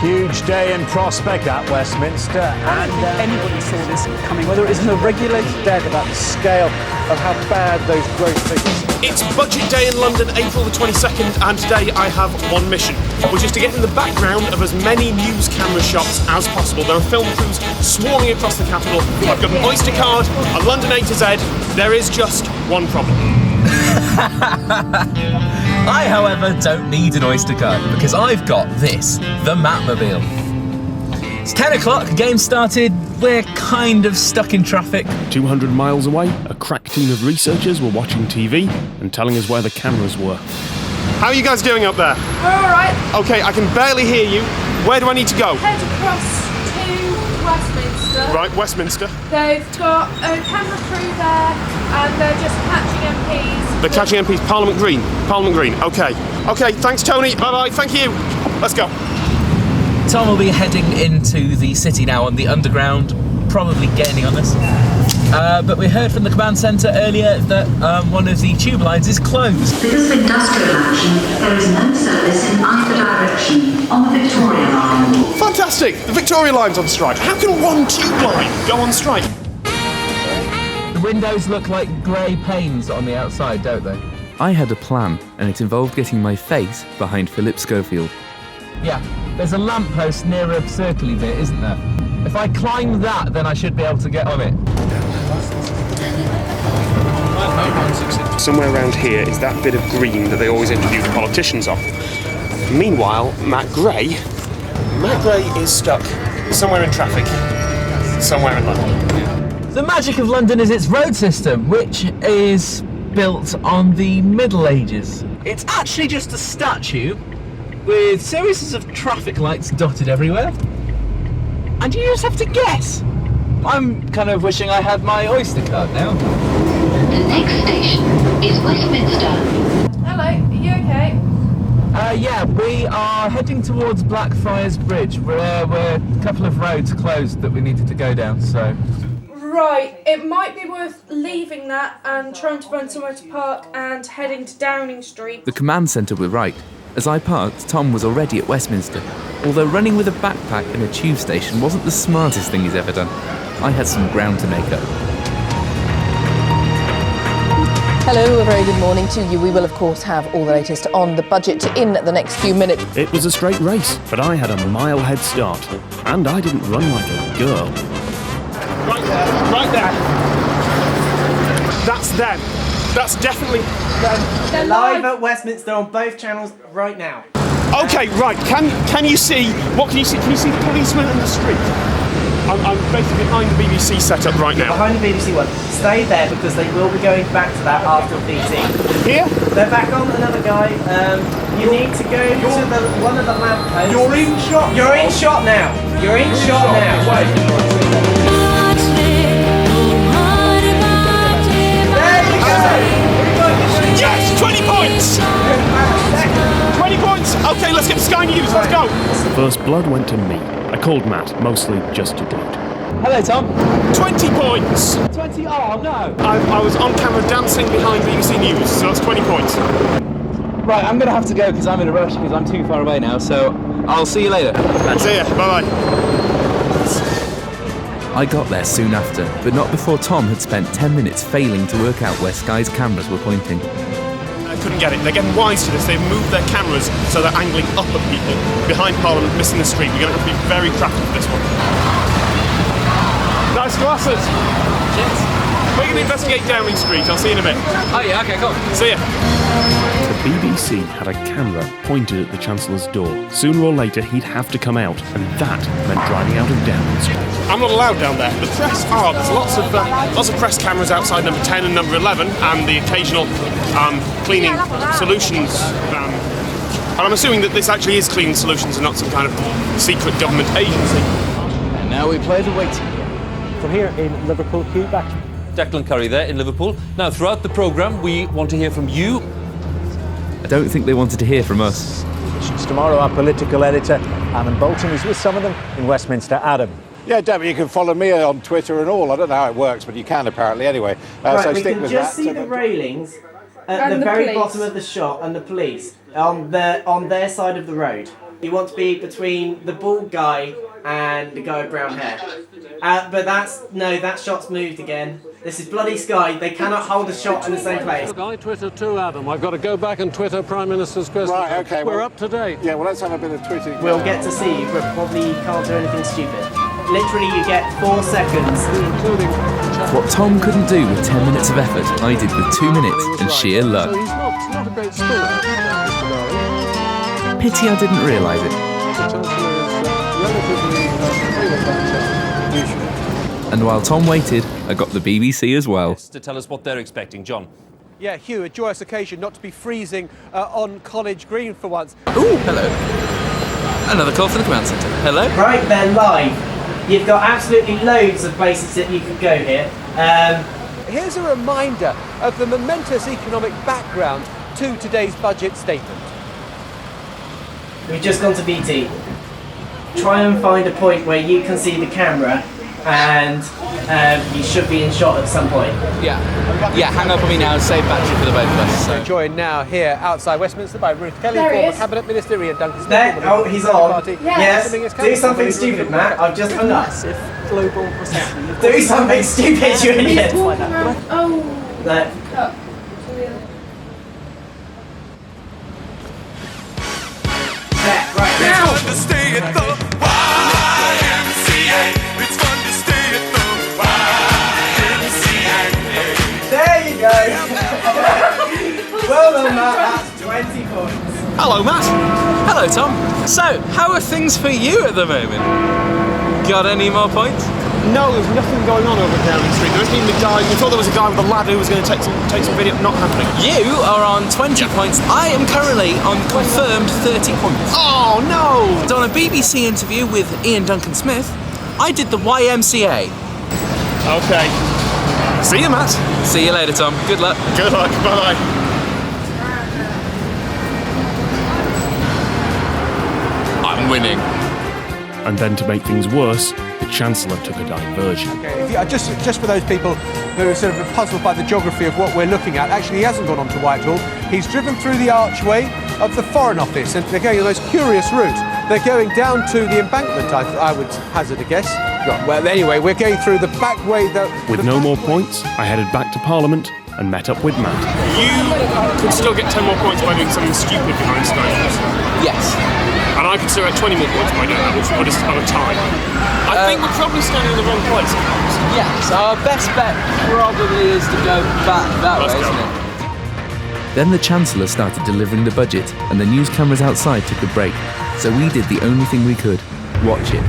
Huge day in prospect at Westminster, and anybody saw this coming, whether it isn't a regulated dead about the scale of how bad those growth figures. It's budget day in London, April the 22nd, and today I have one mission, which is to get in the background of as many news camera shots as possible. There are film crews swarming across the capital. I've got an Oyster card, a London A to Z. There is just one problem. I, however, don't need an Oyster card because I've got this, the Matmobile. It's 10 o'clock, game started, we're kind of stuck in traffic. 200 miles away, a crack team of researchers were watching TV and telling us where the cameras were. How are you guys doing up there? We're alright. Okay, I can barely hear you. Where do I need to go? Head across to Westminster. Right, Westminster. They've got a camera crew there and they're just catching MPs. They're catching MPs, Parliament Green. Parliament Green, okay. Okay, thanks Tony, bye-bye, thank you. Let's go. Tom will be heading into the city now on the Underground, probably gaining on us. But we heard from the command centre earlier that one of the tube lines is closed. Because of industrial action, there is no service in either direction on the Victoria line. Fantastic! The Victoria line's on strike. How can one tube line go on strike? The windows look like grey panes on the outside, don't they? I had a plan, and it involved getting my face behind Philip Schofield. Yeah, there's a lamppost near a circly bit, isn't there? If I climb that, then I should be able to get on it. Somewhere around here is that bit of green that they always interview the politicians on. Meanwhile, Matt Gray is stuck somewhere in traffic, somewhere in London. The magic of London is its road system, which is built on the Middle Ages. It's actually just a statue with series of traffic lights dotted everywhere. And you just have to guess. I'm kind of wishing I had my Oyster card now. The next station is Westminster. Hello, are you okay? Yeah, we are heading towards Blackfriars Bridge, where we're a couple of roads closed that we needed to go down, so... Right, it might be worth leaving that and trying to find somewhere to park and heading to Downing Street. The command centre were right. As I parked, Tom was already at Westminster, although running with a backpack in a tube station wasn't the smartest thing he's ever done. I had some ground to make up. Hello, a very good morning to you. We will, of course, have all the latest on the budget in the next few minutes. It was a straight race, but I had a mile head start, and I didn't run like a girl. Right there. That's them. That's definitely them. They're Live at Westminster on both channels right now. Okay, right. Can you see? What can you see? Can you see policemen in the street? I'm basically behind the BBC setup right now. Behind the BBC one. Stay there because they will be going back to that after PT. Here? They're back on another guy. You need to go to one of the lampposts. You're in shot. You're in shot now. You're in shot now. Wait. There you go. Yes, 20 points. 20 points. Okay, let's get to Sky News. Let's go. First blood went to me. I called Matt, mostly just to gloat. Hello, Tom. 20 points. 20, oh no. I was on camera dancing behind BBC News, so that's 20 points. Right, I'm going to have to go because I'm in a rush because I'm too far away now, so I'll see you later. See ya, bye-bye. I got there soon after, but not before Tom had spent 10 minutes failing to work out where Sky's cameras were pointing. I couldn't get it. They're getting wise to this. They've moved their cameras so they're angling up at people. Behind Parliament, missing the street. We're going to have to be very crafty for this one. Nice glasses. Cheers. We're going to investigate Downing Street. I'll see you in a bit. Oh yeah, okay, cool. See ya. The BBC had a camera pointed at the Chancellor's door. Sooner or later, he'd have to come out, and that meant driving out of Downing Street. I'm not allowed down there. The press are. There's lots of press cameras outside number 10 and number 11, and the occasional cleaning solutions van. And I'm assuming that this actually is Cleaning Solutions and not some kind of secret government agency. And now we play the waiting game. From here in Liverpool, Hugh back. Declan Curry there in Liverpool. Now, throughout the programme, we want to hear from you. I don't think they wanted to hear from us. Tomorrow, our political editor, Adam Bolton, is with some of them in Westminster. Adam. Yeah, Debbie, you can follow me on Twitter and all. I don't know how it works, but you can apparently anyway. Right, so we stick can with just that. see the railings at the very bottom of the shot and the police on their side of the road. You want to be between the bald guy and the guy with brown hair. But that shot's moved again. This is bloody Sky. They cannot hold a shot in the same place. I Twitter too, Adam. I've got to go back and Twitter Prime Minister's question. Right, okay. We're up to date. Yeah, well, let's have a bit of tweeting. We'll get to see you, but probably can't do anything stupid. Literally, you get 4 seconds. What Tom couldn't do with 10 minutes of effort, I did with 2 minutes and sheer luck. So he's not a great spiller, Mr. Darling. Pity I didn't realise it. And while Tom waited, I got the BBC as well. To tell us what they're expecting. John. Yeah, Hugh, a joyous occasion not to be freezing on College Green for once. Ooh, hello. Another call from the command centre. Hello? Right, they're live. You've got absolutely loads of places that you could go here. Here's a reminder of the momentous economic background to today's budget statement. We've just gone to BT. Try and find a point where you can see the camera and you should be in shot at some point. Yeah, hang up on me now and save battery for the both of us. So joined now here outside Westminster by Ruth Kelly, There he former is. Cabinet Minister, Ian Duncan Smith. Oh, he's on. Party. Yes. Do something stupid, Matt. I've just hung up. Global recession. Do something stupid, you idiot. Oh. No. There, right now. There you go. Well done, Matt. That's 20 points. Hello, Matt. Hello, Tom. So, how are things for you at the moment? Got any more points? No, there's nothing going on over Downing Street. There isn't even a guy. We thought there was a guy with a ladder who was going to take some video. Not happening. You are on 20 points. I am currently on confirmed 30 points. Oh, no! And on a BBC interview with Ian Duncan Smith, I did the YMCA. Okay. See you, Matt. See you later, Tom. Good luck. Good luck. Bye-bye. I'm winning. And then to make things worse, the Chancellor took a diversion. Okay, just for those people who are sort of puzzled by the geography of what we're looking at, actually he hasn't gone on to Whitehall. He's driven through the archway of the Foreign Office and they're going the most curious route. They're going down to the embankment, I would hazard a guess. Well, anyway, we're going through the back way. With no more points, I headed back to Parliament and met up with Matt. You could still get 10 more points by doing something stupid behind Sky News. Yes. And I could still get 20 more points by doing that, which would just have a time. I think we're probably standing in the wrong place. Yes, our best bet probably is to go back that way, isn't it? Then the Chancellor started delivering the budget and the news cameras outside took a break. So we did the only thing we could, watch it.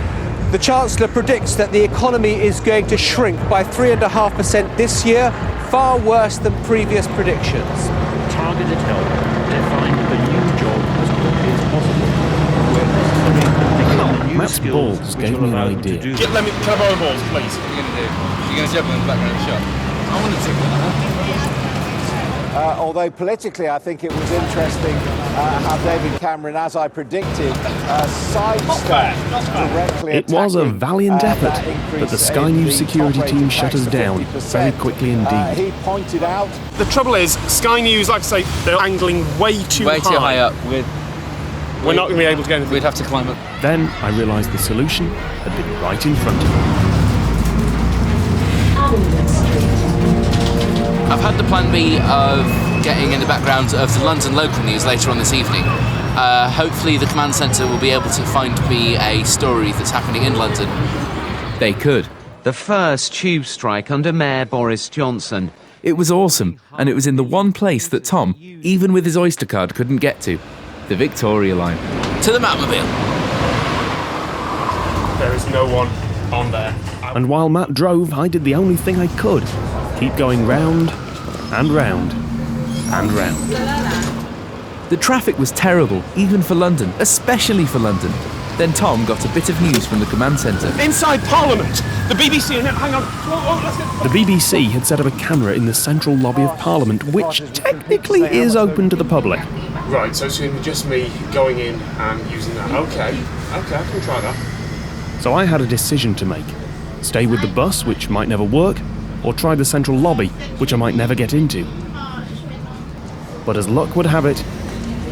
The Chancellor predicts that the economy is going to shrink by 3.5% this year, far worse than previous predictions. Targeted help. Define a new job as quickly as possible. Matt's balls gave me an idea. Can I borrow balls, please? What are you going to do? You're going to jump in the background of the shop? I want to take one. Although politically, I think it was interesting how David Cameron, as I predicted, sidestepped directly. It was a valiant effort, but the Sky News security team shut us down very quickly indeed. He pointed out. The trouble is, Sky News, like I say, they're angling way too high up. We're not going to be able to get anything. We'd have to climb up. Then I realised the solution had been right in front of me. I've had the plan B of getting in the background of the London local news later on this evening. Hopefully the command centre will be able to find me a story that's happening in London. They could. The first tube strike under Mayor Boris Johnson. It was awesome, and it was in the one place that Tom, even with his Oyster card, couldn't get to. The Victoria line. To the Matmobile. There is no one on there. And while Matt drove, I did the only thing I could. Keep going round and round and round. The traffic was terrible, even for London, especially for London. Then Tom got a bit of news from the command centre. Inside Parliament! The BBC... Hang on. Let's get... The BBC had set up a camera in the central lobby of Parliament, which technically is open to the public. Right, so it's going to be just me going in and using that. Okay, I can try that. So I had a decision to make. Stay with the bus, which might never work, or try the central lobby, which I might never get into. But as luck would have it,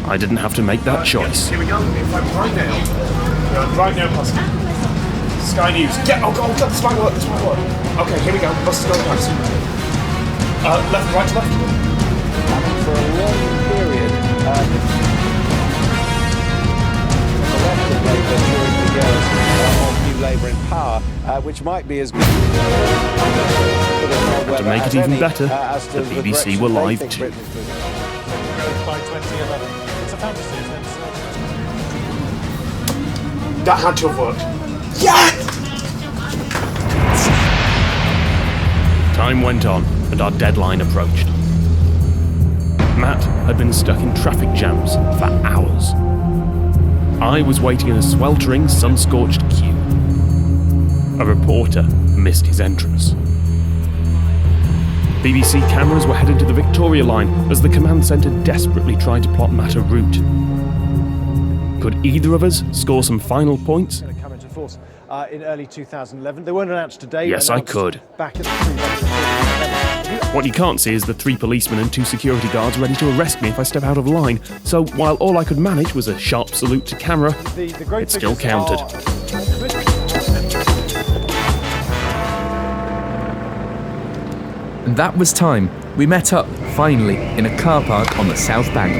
I didn't have to make that choice. Here we go. If I'm right now. Right now, past Sky News. Oh god, this might work. Okay, here we go. Bus is going past. Left, right to left. For a long period, the left of Labour during the years of New Labour in power, which might be as good. To make it even better, the BBC were live too. It's a fantasy, isn't it? That had to have worked. Yes! Time went on, and our deadline approached. Matt had been stuck in traffic jams for hours. I was waiting in a sweltering, sun-scorched queue. A reporter missed his entrance. BBC cameras were headed to the Victoria line as the command centre desperately tried to plot Matt a route. Could either of us score some final points? Come into force in early 2011. They weren't announced today. Yes, I could. Back at What you can't see is the 3 policemen and 2 security guards ready to arrest me if I step out of line. So while all I could manage was a sharp salute to camera, it still counted. And that was time. We met up, finally, in a car park on the South Bank.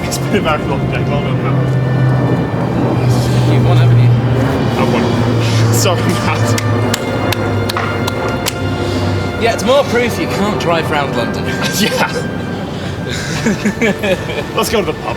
It's been a very long day. Well done, Matt. You've won, haven't you? I won. Sorry, Matt. Yeah, it's more proof you can't drive round London. Yeah. Let's go to the pub.